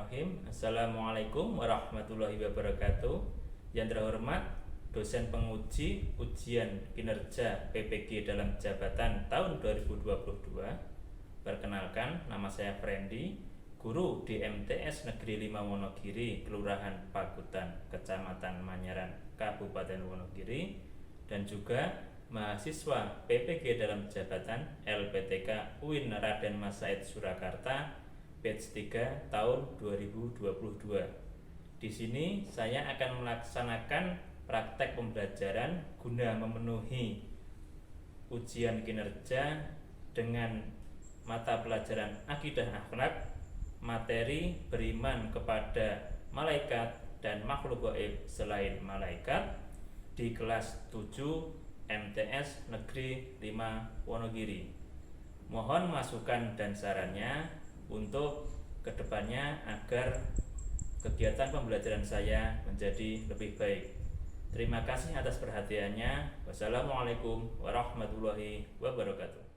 Bismillahirrahmanirrahim. Assalamualaikum warahmatullahi wabarakatuh. Yang terhormat dosen penguji ujian kinerja PPG dalam jabatan tahun 2022. Perkenalkan, nama saya Frendi, guru di MTS Negeri 5 Wonogiri, Kelurahan Pagutan, Kecamatan Manyaran, Kabupaten Wonogiri, dan juga mahasiswa PPG dalam jabatan LPTK UIN Raden Mas Said Surakarta batch 3 tahun 2022. Di sini saya akan melaksanakan praktek pembelajaran guna memenuhi ujian kinerja dengan mata pelajaran akidah akhlak, materi beriman kepada malaikat dan makhluk gaib selain malaikat di kelas 7 MTS Negeri 5 Wonogiri. Mohon masukan dan sarannya untuk kedepannya agar kegiatan pembelajaran saya menjadi lebih baik. Terima kasih atas perhatiannya. Wassalamualaikum warahmatullahi wabarakatuh.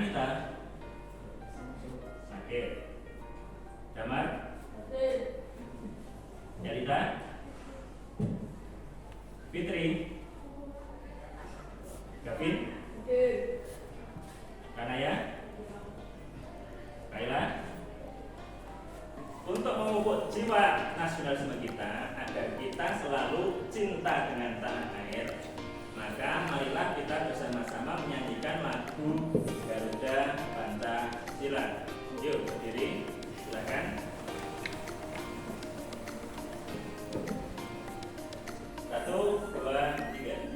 Anita sakit. Damar Yalita Fitri Gavin Kanaya Kaila. Untuk memupuk jiwa nasionalisme kita agar kita selalu cinta dengan tanah air, maka marilah kita bersama-sama menyanyikan lagu Garuda Pancasila. Yuk berdiri, silakan. 1, 2, 3.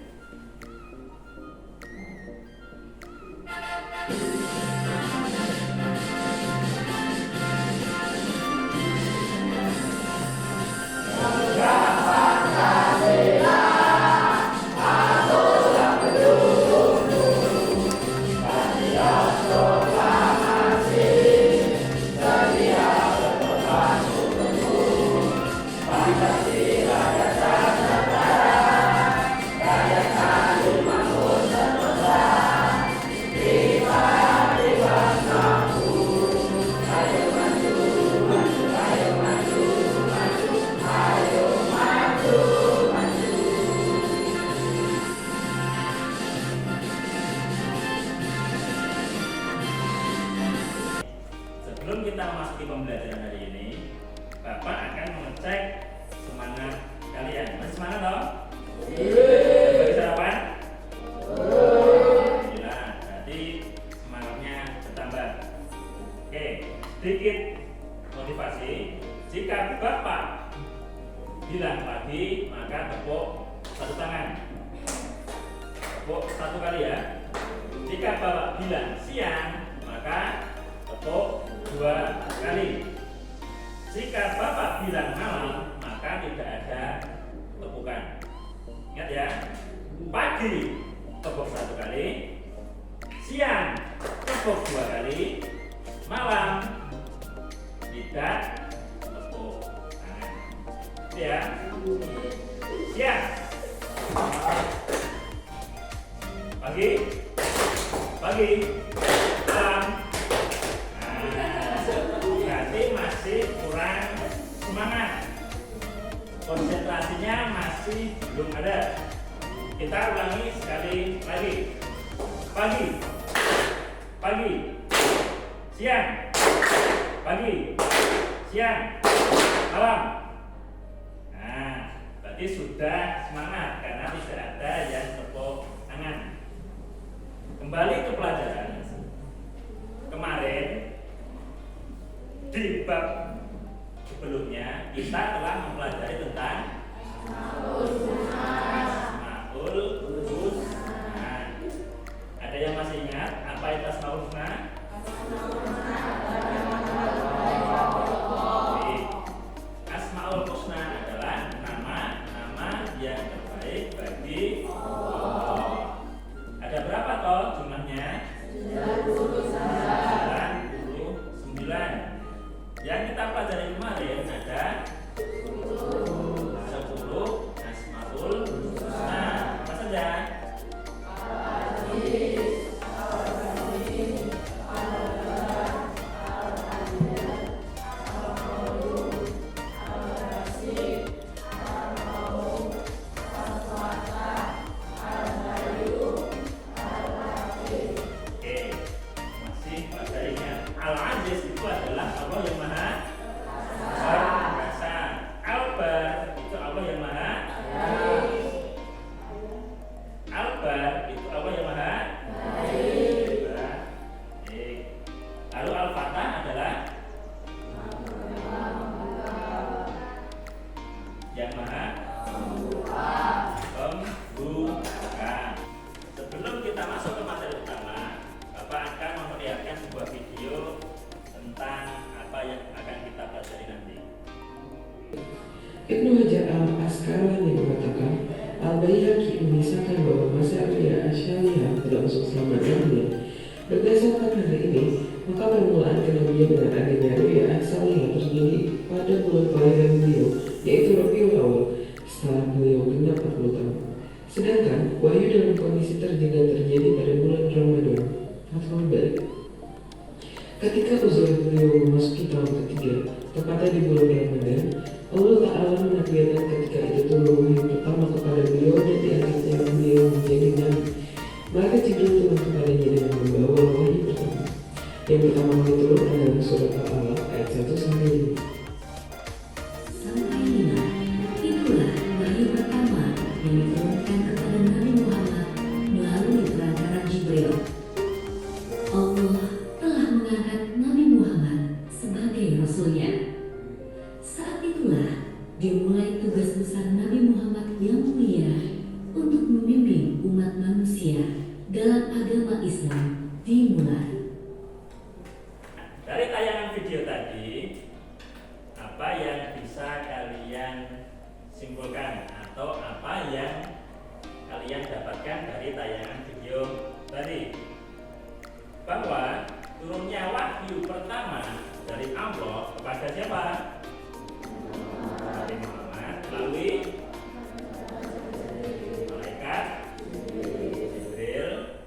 Sebelum kita memasuki pembelajaran hari ini, Bapak akan mengecek semangat kalian. Masih semangat toh? Bagi sarapan? Alhamdulillah, berarti semangatnya bertambah. Oke, sedikit motivasi. Jika Bapak bilang pagi, maka tepuk satu tangan. Tepuk satu kali ya. Jika Bapak bilang siang, maka tepuk 2 kali. Jika Bapak bilang malam, maka tidak ada tepukan. Ingat ya, pagi tepuk 1 kali, siang tepuk 2 kali, malam tidak tepuk tangan. Ya, siang, pagi, malam. Berarti masih kurang semangat, konsentrasinya masih belum ada. Kita ulangi sekali lagi. Pagi, siang, malam. Nah, berarti sudah semangat karena tidak ada yang tepuk tangan. Kembali ke pelajaran kemarin. Di bab sebelumnya kita telah mempelajari tentang Asmaul Husna. Ada yang masih ingat apa itu Asmaul Husna? Asmaul Husna adalah nama-nama yang terbaik bagi Allah. Ada berapa toh jumlahnya? 99. Yang kita pelajari kemarin ada 10 Asmaul Husna. Apa saja? Al-Aziz itu adalah Allah yang Maha Perkasa. Al-Bar itu Allah yang Maha Al-Bar itu Allah yang Maha Baik. Lalu Al-Fatah adalah yang Maha Pembuka. Sebelum kita masuk ke materi utama, Bapak akan memperlihatkan sebuah video tentang apa yang akan kita pelajari nanti. Ibnu Hajar al-Asqalani mengatakan, Al-Baihaqi memisahkan bahwa mazhab Asy'ariyah tidak masuk selama dalamnya. Berdasarkan hal ini, maka permulaan kenabian dengan adanya riwayat Asy'ariyah terjadi pada bulan kelahiran beliau, yaitu Rabiul Awal, setelah beliau genap 40 tahun. Sedangkan wahyu dalam kondisi terjaga terjadi pada bulan Ramadan. Hafal balik. Ketika usia beliau memasuki tahun ketiga, tepatnya di bulan Ramadan, Allah Ta'ala menakdirkan ketika itu turun wahyu pertama kepada beliau dan diangkatnya beliau menjadi nabi. Maka Jibril turun kepadanya dengan membawa wahyu pertama. Yang pertama kali turun adalah surat Al-Alaq ayat 1 sampai 5. Sampai 5. Itulah wahyu pertama yang diturunkan kepada Nabi Muhammad melalui perantara Jibril. Allah telah mengangkat Nabi Muhammad sebagai Rasulnya. Saat itulah dimulai tugas besar Nabi Muhammad yang mulia untuk membimbing umat manusia dalam agama Islam dimulai. Dari tayangan video tadi, apa yang bisa kalian simpulkan atau apa yang kalian dapatkan dari tayangan video tadi? Bahwa turunnya wahyu pertama dari Allah kepada siapa? Nabi Muhammad melalui malaikat Jibril.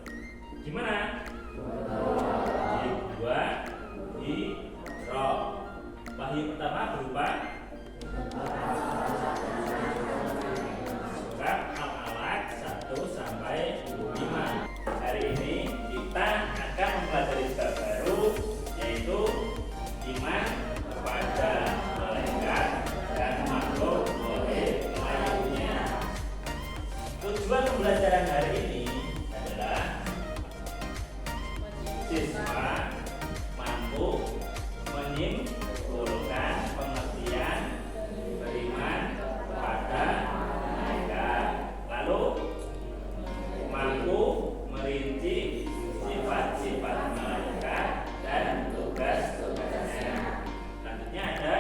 Gimana? Di dua di roh. Wahyu pertama berupa surat Al-Alaq 1 sampai 5. Hari ini kita akan mempelajari bab baru, yaitu iman kepada malaikat dan makhluk oleh lainnya. Tujuan pembelajaran hari ini adalah siswa mampu menyimpulkan pengertian beriman kepada malaikat, lalu mampu merinci sifat-sifat malaikat dan tugas-tugasnya. Selanjutnya ada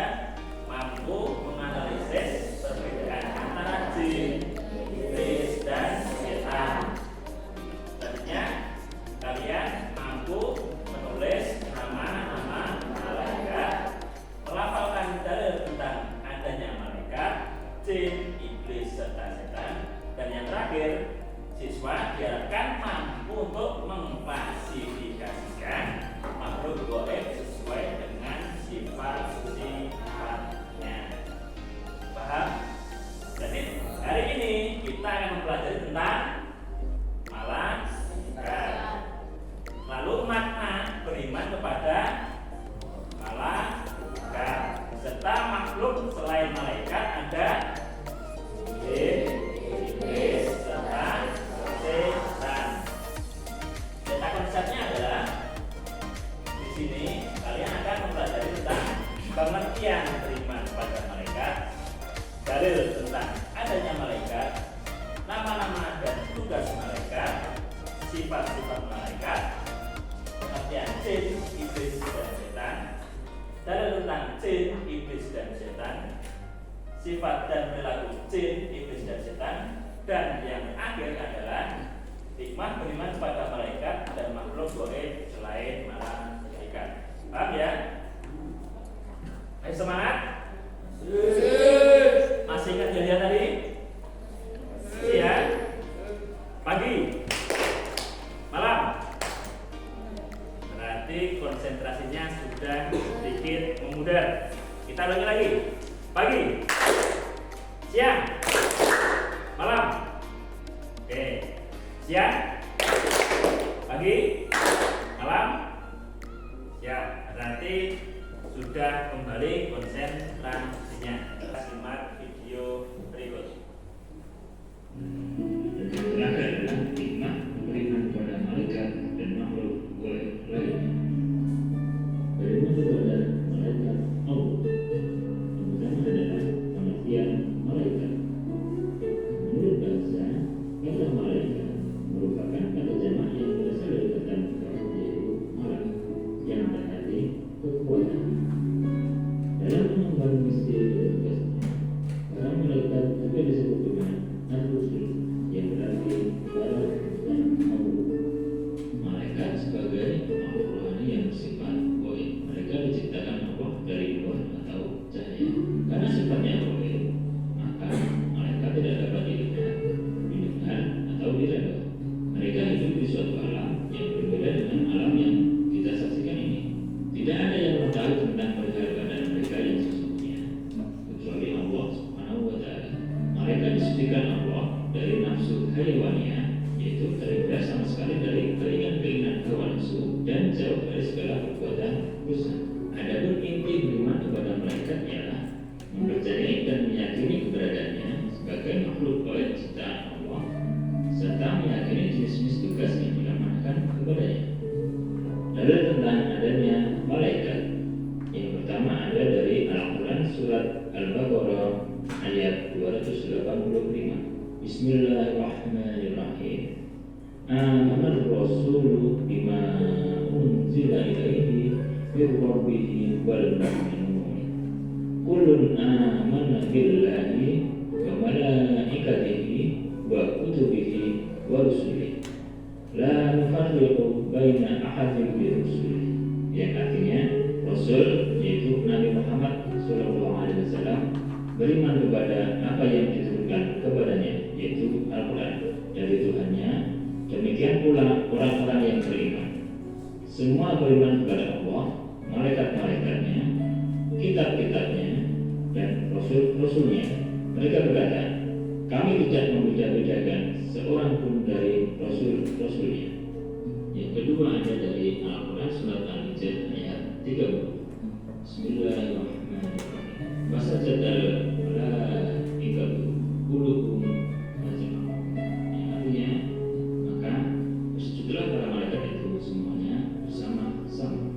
mampu menganalisis perbedaan antara jin, iblis, dan setan. Selanjutnya kalian mampu menulis nama-nama malaikat, melafalkan dalil tentang adanya malaikat, jin, iblis, serta setan. Dan yang terakhir, siswa diharapkan mampu untuk mengklasifikasikan makhluk gaib sesuai dengan sifat-sifatnya. Paham? Jadi hari ini kita akan mempelajari tentang malaikat. Lalu makna beriman kepada malaikat serta makhluk selain malaikat ada jin, iblis, serta setan. Data konsepnya adalah di sini kalian akan mempelajari tentang pengertian beriman kepada malaikat, dalil tentang adanya malaikat, nama-nama dan tugas malaikat, sifat-sifat malaikat, pengertian jin, iblis, dan setan, dalil tentang jin, iblis, dan setan, sifat dan perilaku jin, iblis, dan setan, dan yang terakhir adalah hikmah beriman kepada malaikat dan makhluk gaib selain malaikat. Paham ya? Ayo semangat. Masih ingat jadian tadi? Siang, pagi, malam. Berarti konsentrasinya sudah sedikit memudar. Kita ulangi lagi. Pagi, siang, malam. Oke. Siang, pagi, malam. Ya, berarti sudah kembali konsentrasinya. Kita simak video berikut. Terakhir adalah hikmah beriman kepada malaikat dan makhluk gaib lainnya. Beriman kepada malaikat Allah. Yang pertama adalah pengertian malaikat. Menurut bahasa, kata malaikat merupakan kata jamak yang berasal dari kata mufrad, yaitu malak, yang berarti kekuatan. Dalam mengemban misi dan tugasnya, para malaikat juga disebut dengan ar-rusul, yang berarti barat dan Allah. Malaikat sebagai makhluk rohani yang bersifat gaib. Mereka diciptakan Allah dari luar atau cahaya. Karena sifatnya gaib, maka malaikat tidak dapat dilihat, didengar, atau diraba. Mereka hidup di suatu alam yang berbeda dengan alam yang kita saksikan ini. segala perbuatan dosa. Adapun inti beriman kepada malaikat ialah mempercayai dan meyakini keberadaannya sebagai makhluk gaib ciptaan Allah, serta meyakini jenis-jenis tugas yang diamanahkan kepadanya. Lalu tentang adanya malaikat, yang pertama ada dari Al-Quran surat Al-Baqarah ayat 285. Bismillahirrahmanirrahim. Amanar rasulu bima unzila ilaihi min rabbih wal mu'minun. Kullun amana billahi wa malaikatihi wa kutubihi wa rusulihi. La nufarriqu baina ahadin min rusulihi. Yang artinya Rasul yaitu Nabi Muhammad SAW beriman kepada apa yang diturunkan kepadanya, yaitu Al-Quran dari Tuhannya. Demikian pula orang-orang yang beriman. Semua beriman kepada Allah, malaikat-malaikatnya, kitab-kitabnya, dan rasul-rasulnya. Mereka berkata, kami tidak membeda-bedakan seorang pun dari rasul-rasulnya. Yang kedua ada dari Al-Quran surat Al-Hijr ayat 30. Bismillahirrahmanirrahim. Wasajadal malaikatu kulluhum ajma'un. Yang artinya, maka bersujudlah para malaikat itu semuanya bersama-sama.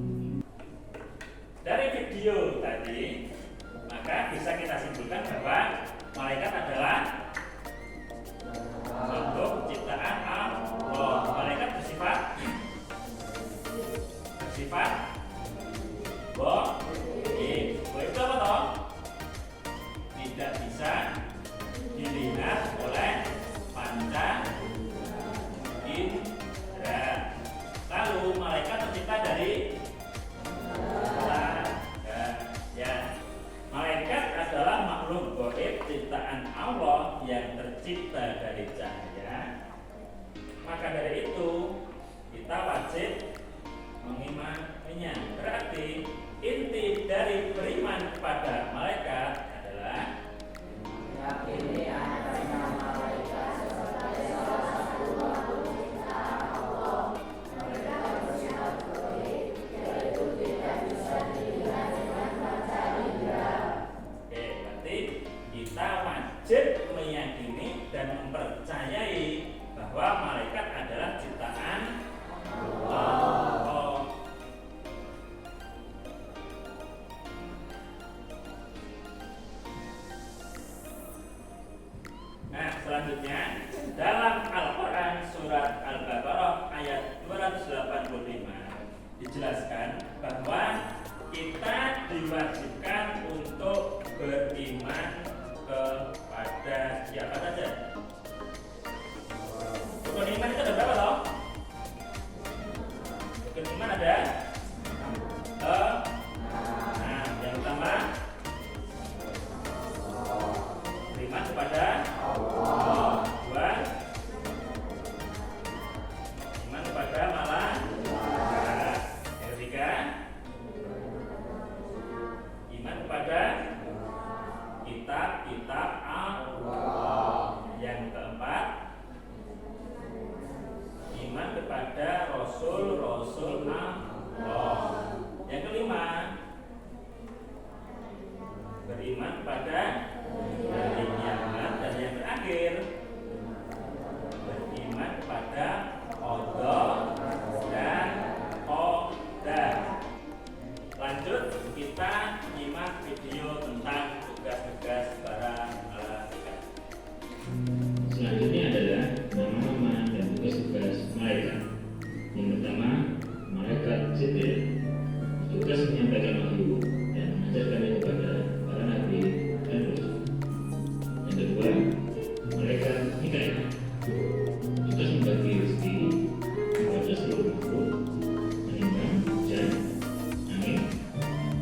Dari video tadi, maka bisa kita simpulkan bahwa malaikat adalah makhluk ciptaan Allah. Malaikat bersifat itu apa toh? Tidak bisa dilihat oleh panca indera. Lalu malaikat tercipta dari ya. Malaikat adalah makhluk gaib ciptaan Allah yang tercipta dari cahaya. Maka dari itu kita wajib mengimaninya. Berarti inti dari beriman kepada malaikat adalah yakini adanya malaikat sebagai salah satu makhluk ciptaan Allah. Mereka bersifat gaib, yaitu tidak bisa dilihat dengan panca indera. Berarti kita wajib meyakini dan mempercayai bahwa malaikat adalah ciptaan Allah. Nah, selanjutnya dalam Al-Quran surat Al-Baqarah ayat 285 dijelaskan bahwa kita diwajibkan untuk beriman kepada siapa saja. Rukun iman itu ada berapa toh? Rukun iman ada yang pertama beriman kepada Allah. Dua, iman kepada malaikat. Yang ketiga, iman kepada kitab-kitab Allah. Yang keempat, iman kepada rasul-rasul Allah. Yang kelima, beriman pada hari kiamat. Dan yang terakhir, beriman kepada qada dan qadar. Lanjut kita nyimak video tentang tugas-tugas para malaikat. Selanjutnya adalah nama-nama dan tugas-tugas malaikat. Yang pertama, malaikat Jibril, tugas menyampaikan wahyu dan mengajarkannya kepada para nabi dan rasul. Yang kedua, malaikat Mikail, tugas membagi rezeki kepada seluruh makhluk, menimbang hujan, angin,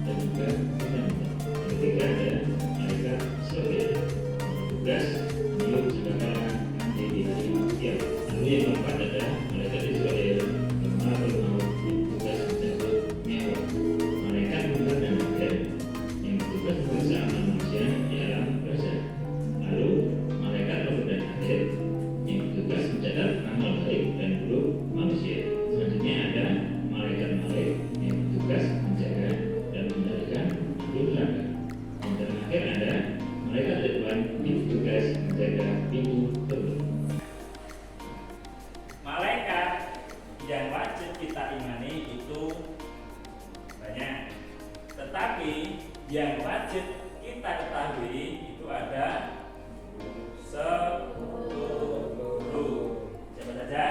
dan juga bintang-bintang. Yang ketiga ada malaikat Israfil, tugas meniup sangkakala nanti di hari kiamat. Lalu yang keempat ada malaikat Israel, malaikat maut, tugas mencabut nyawa. Malaikat Munkar dan Nakir, wajib kita imani itu banyak, tetapi yang wajib kita ketahui itu ada 10. Siapa saja?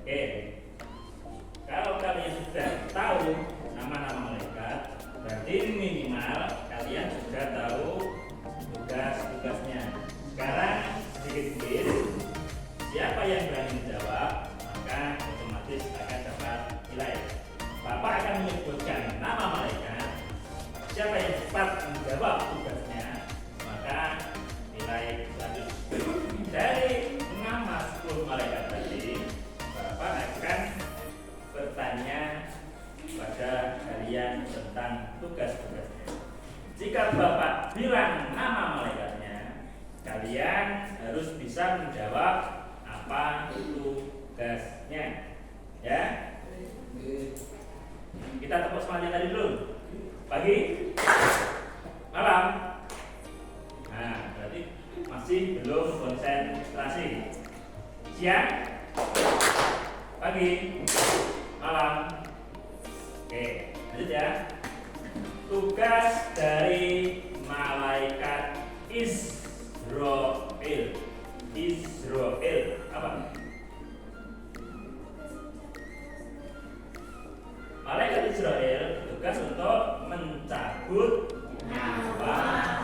Oke, kalau kalian sudah tahu nama-nama malaikat, berarti minimal kalian sudah tahu tugas-tugasnya. Sekarang sedikit-sedikit, siapa yang berani menjawab, maka otomatis akan dapat nilai. Bapak akan menyebutkan nama malaikat. Siapa yang cepat menjawab tugasnya, maka nilai selanjutnya. Dari nama 10 malaikat tadi, Bapak akan bertanya pada kalian tentang tugas-tugasnya. Jika Bapak bilang nama malaikatnya, kalian harus bisa menjawab apa itu tugasnya. Ya. Kita tepuk semuanya tadi dulu. Pagi, malam. Nah, berarti masih belum konsentrasi. Siang, pagi, malam. Oke, lanjut ya. Tugas dari malaikat Israel. Israel apa? Malaikat Israel bertugas untuk mencabut nyawa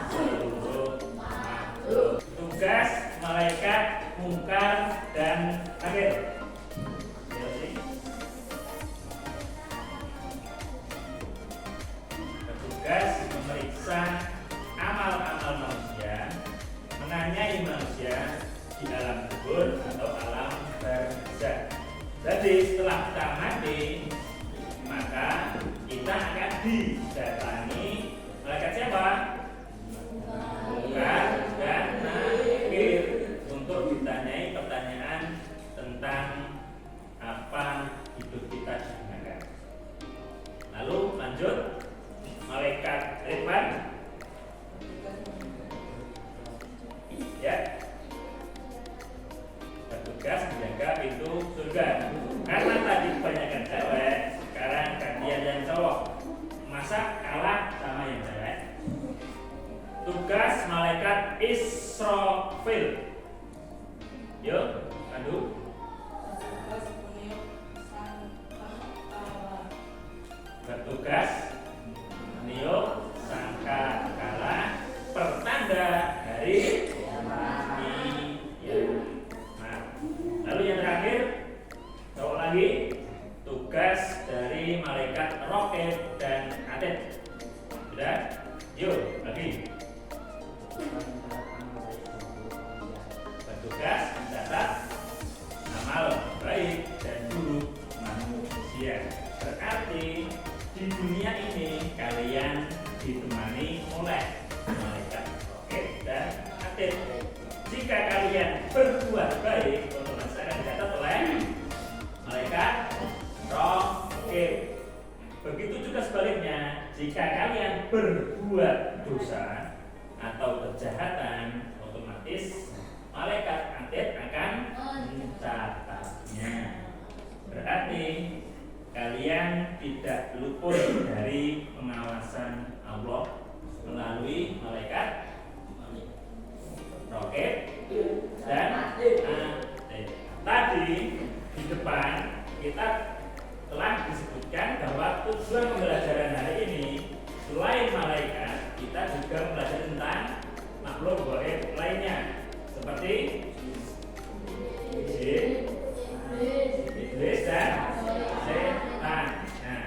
seluruh makhluk. Tugas malaikat Munkar dan Nakir. Bertugas memeriksa amal-amal manusia, menanyai manusia di alam kubur atau alam barzakh. Jadi setelah kita mati, maka kita akan didatangi malaikat siapa? Munkar dan Nakir untuk ditanyai pertanyaan tentang apa hidup kita digunakan. Lalu lanjut, malaikat Ridwan, ya, bertugas menjaga pintu surga. Karena tadi kebanyakan cewek, sekarang gantian yang cowok. Masa kalah sama yang cewek? Tugas malaikat Israfil. Yuk, Pandu. Bertugas meniup sangkakala pertanda hari kiamat. Lalu yang terakhir, cowok lagi, tugas dari malaikat roket dan atid. Sudah? Yuk, lagi. Bertugas mencatat amal baik dan buruk manusia. Berarti di dunia ini kalian ditemani oleh malaikat roket dan atid. Jika kalian berbuat baik, otomatis akan dicatat oleh malaikat roket. Begitu juga sebaliknya, jika kalian berbuat dosa atau kejahatan, otomatis malaikat atid akan mencatatnya. Berarti kalian tidak luput dari pengawasan Allah melalui malaikat roket dan atid. Tadi di depan kita telah disebutkan bahwa tujuan pembelajaran hari ini selain malaikat, kita juga belajar tentang makhluk gaib lainnya seperti jin, iblis dan setan. Nah,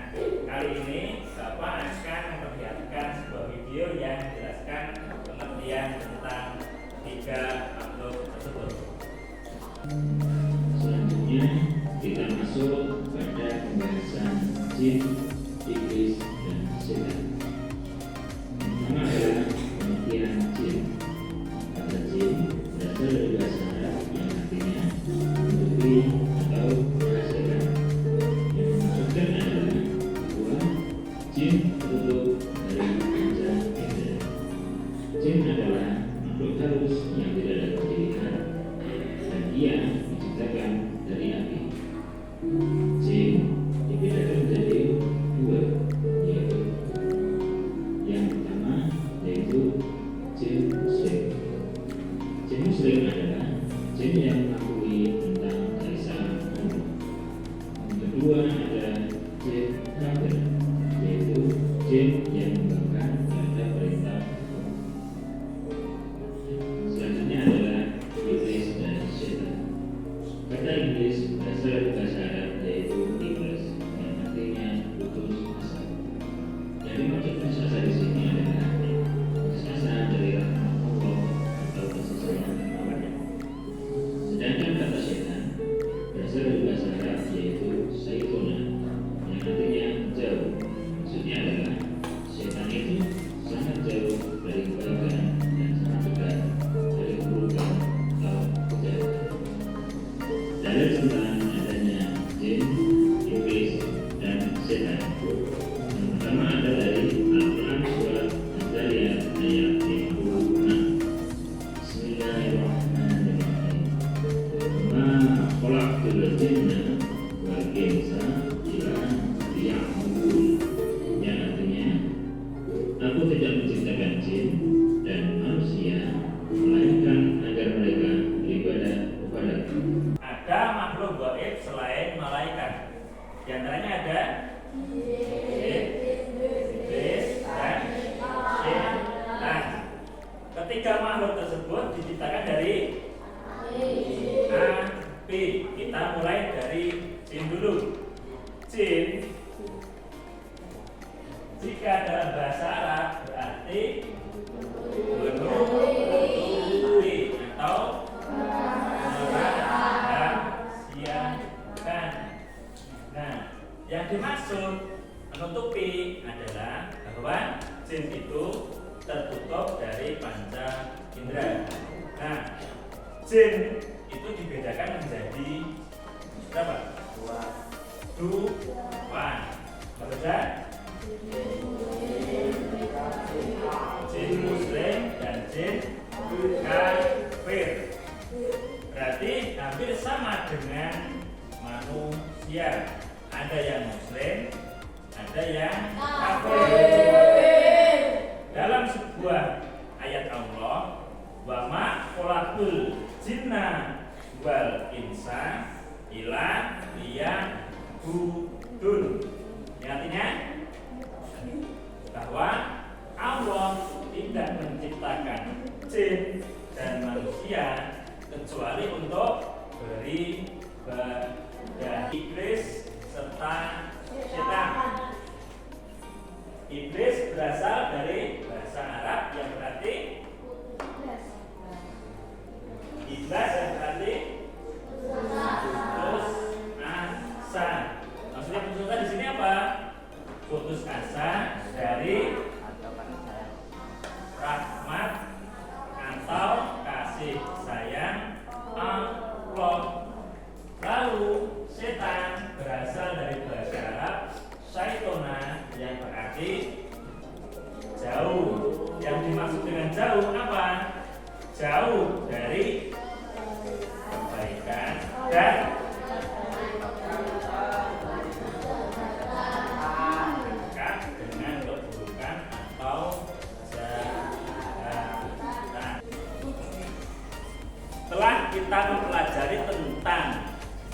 kali ini Bapak akan memperlihatkan sebuah video yang menjelaskan pengertian tentang 3 makhluk tersebut. Selanjutnya kita masuk pada pembahasan jin, iblis, dan setan. Pertama adalah pengertian jin. Kata jin berasal dari bahasa Arab yang artinya beli atau menghasilkan. Yang dimaksudkan adalah bahwa jin tertutup dari panca indera. Jin adalah makhluk halus yang tidak dapat dilihat dan ia diciptakan dari api. Jin dibedakan menjadi dua, yaitu yang pertama yaitu jin muslim. Jin muslim adalah jin yang mengakui tentang keesaan Allah. Yang kedua adalah jin kafir, yaitu jin yang membangkang terhadap perintah Allah. Selanjutnya adalah iblis dan setan. Kata iblis berasal dari bahasa Arab yaitu iblis, yang artinya putus asa. Yang dimaksud putus asa di sini adalah putus asa dari rahmat Allah atau kasih sayang kawannya. Sedangkan kata setan berasal dari bahasa Arab yaitu saitona, yang artinya jauh. Maksudnya adalah setan itu sangat jauh dari kebaikan dan sangat dekat dari keburukan atau kejahatan. Dalil tentang adanya jin, iblis, dan setan yang pertama ada dari Al-Quran surat Al-Zariyat ayat 56. Bismillahirrahmanirrahim. Ma khalaqtul jinna wal insa illa liya'budun. Yang artinya, aku tidak menciptakan jin dan manusia melainkan agar mereka beribadah kepadaku. Ada makhluk gaib selain malaikat. Di antaranya ada jin, iblis, dan setan. Ketiga makhluk tersebut diciptakan dari api. Kita mulai dari jin dulu. Jin, jika dalam bahasa Arab berarti menutupi atau merahasiakan. Nah, yang dimaksud menutupi adalah bahwa jin itu tertutup dari panca indera. Nah, jin itu dibedakan menjadi berapa? Dua. Berbeda? Jin muslim dan jin kafir. Berarti hampir sama dengan manusia. Ada yang muslim, ada yang kafir. Dalam sebuah ayat Allah, wa ma khalaqtul jinna wal insa illa liya'budun. Yang artinya bahwa Allah tidak menciptakan jin dan manusia kecuali untuk beribadah. Iblis serta setan. Iblis berasal dari bahasa Arab yang berarti iblis, yang berarti putus asa. Maksudnya putus asa di sini apa? Putus asa dari rahmat atau kasih sayang Allah. Lalu setan berasal dari bahasa Arab saitona, yang berarti jauh. Yang dimaksud dengan jauh apa? Jauh dari kebaikan dan dekat dengan keburukan atau kejahatan. Setelah kita mempelajari tentang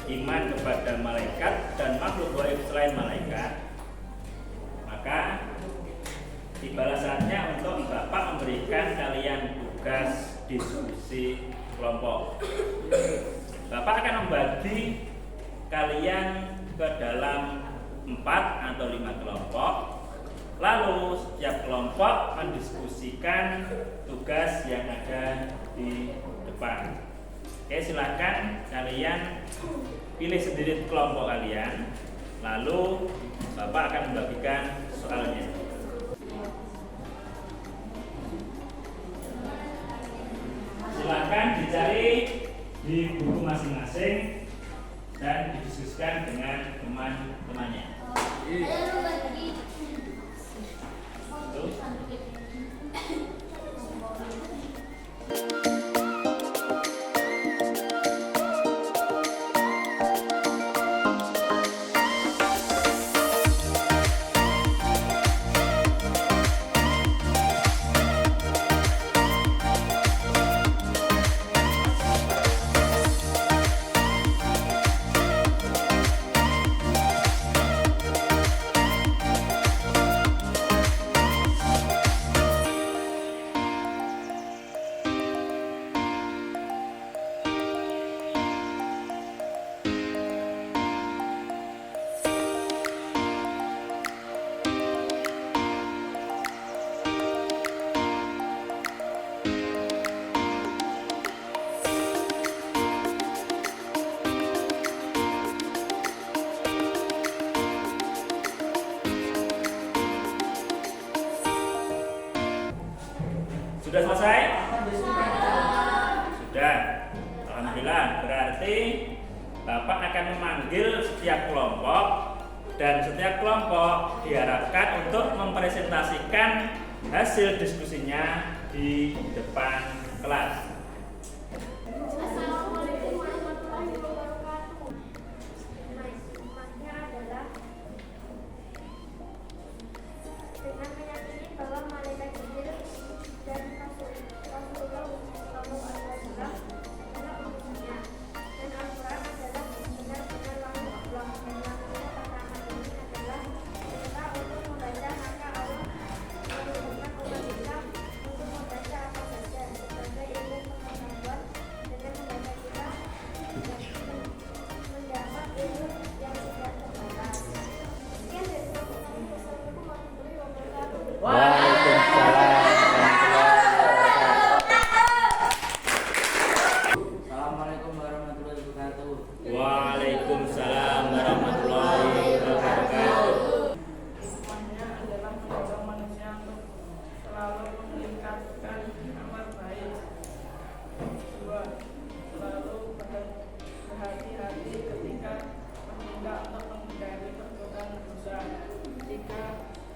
iman kepada malaikat dan makhluk gaib selain malaikat, maka tibalah saatnya untuk Bapak memberikan kalian tugas diskusi kelompok. Bapak akan membagi kalian ke dalam 4 atau 5 kelompok. Lalu setiap kelompok mendiskusikan tugas yang ada di depan. Oke, silakan kalian pilih sendiri kelompok kalian. Lalu Bapak akan membagikan soalnya. Silakan dicari di buku masing-masing dan didiskusikan dengan teman-temannya. Tuh. Sudah selesai? Sudah. Alhamdulillah. Berarti Bapak akan memanggil setiap kelompok dan setiap kelompok diharapkan untuk mempresentasikan hasil diskusinya di depan kelas. Assalamualaikum warahmatullahi wabarakatuh. Temanya adalah dengan meyakini bahwa malaikat Jibril dan Rasulullah Shallallahu Alaihi Wasallam adalah utusannya dan Al-Quran adalah benar-benar wahyu Allah dan lamanya katakan ini adalah perintah untuk membaca maka Allah menurunkan umat Islam untuk membaca apa saja sebagai ilmu pengetahuan dengan membaca kita mendapat ilmu yang tidak terbatas. Sekian dari saya. Assalamualaikum warahmatullahi wabarakatuh. Assalamualaikum warahmatullahi wabarakatuh. Waalaikumsalam warahmatullahi wabarakatuh. Semuanya adalah menjaga manusia untuk selalu meningkatkan amal baik. Dua, selalu berhati-hati ketika bertindak untuk menghindari perbuatan dosa. Tiga,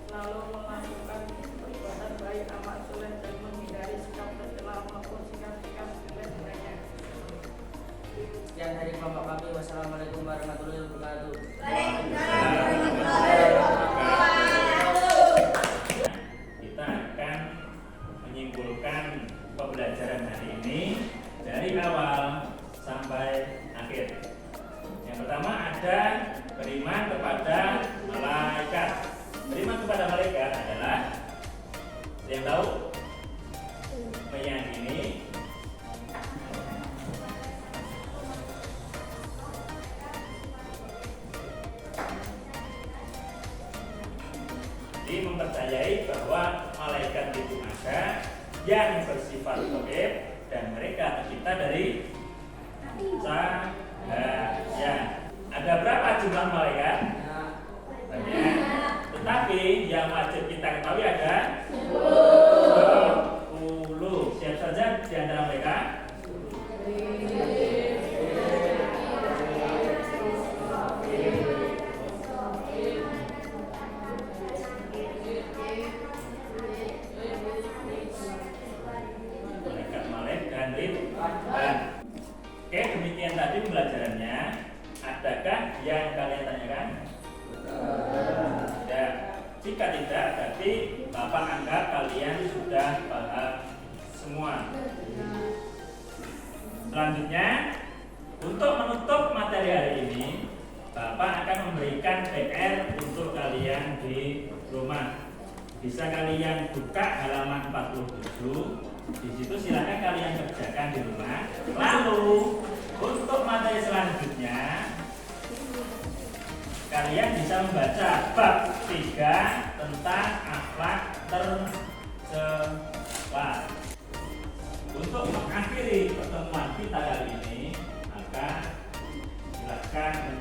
selalu melakukan perbuatan baik, amal soleh dan menghindari sikap tercela maupun sikap-sikap jelek lainnya. Sekian dari kelompok kami. Wassalamualaikum warahmatullahi wabarakatuh. Kita akan menyimpulkan pembelajaran hari ini dari awal sampai akhir. Yang pertama ada beriman kepada malaikat. Beriman kepada malaikat adalah yang tahu meyakini mempercayai bahwa malaikat itu ada yang bersifat gaib dan mereka tercipta dari cahaya. Ada berapa jumlah malaikat? Banyak. Tetapi yang wajib kita ketahui ada 10. Siapa saja di antara mereka? Oke, demikian tadi pembelajarannya. Adakah yang kalian tanyakan? Ya, jika tidak, berarti Bapak anggap kalian sudah paham semua. Selanjutnya, untuk menutup materi hari ini, Bapak akan memberikan PR untuk kalian di rumah. Bisa kalian buka halaman 47. Di situ silakan kalian kerjakan di rumah. Lalu untuk materi selanjutnya kalian bisa membaca bab 3 tentang akhlak tercela. Untuk mengakhiri pertemuan kita kali ini, maka silakan